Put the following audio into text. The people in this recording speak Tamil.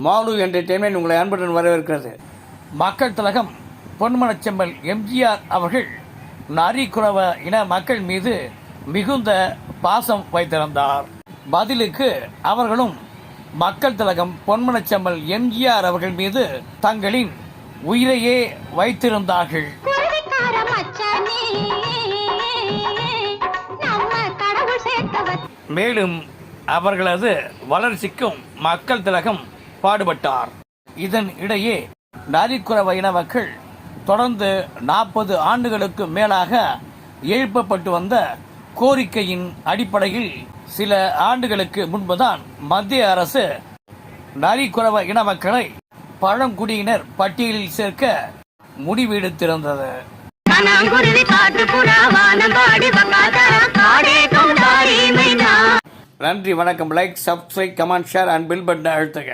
மாலு என்டர்டெயின்மெண்ட் உங்களை அன்புடன் வரவேற்கிறது. மக்கள் திலகம் பொன்மனச்செம்மல் எம்ஜிஆர் அவர்கள் நரிக்குறவ இன மக்கள் மீது மிகுந்த பாசம் வைத்திருந்தார். பதிலுக்கு அவர்களும் மக்கள் திலகம் பொன்மனச்செம்மல் எம்ஜிஆர் அவர்கள் மீது தங்களின் உயிரையே வைத்திருந்தார்கள். மேலும் அவர்களது வளர்ச்சிக்கும் மக்கள் திலகம் பாடுபட்டார். இதன் இடையே நரிக்குறவ இன மக்கள் தொடர்ந்து 40 ஆண்டுகளுக்கு மேலாக எழுப்பப்பட்டு வந்த கோரிக்கையின் அடிப்படையில் சில ஆண்டுகளுக்கு முன்புதான் மத்திய அரசு நரிக்குறவ இன மக்களை பழங்குடியினர் பட்டியலில் சேர்க்க முடிவெடுத்திருந்தது. நன்றி, வணக்கம். Like, subscribe, comment, share and bill button அழுத்துக.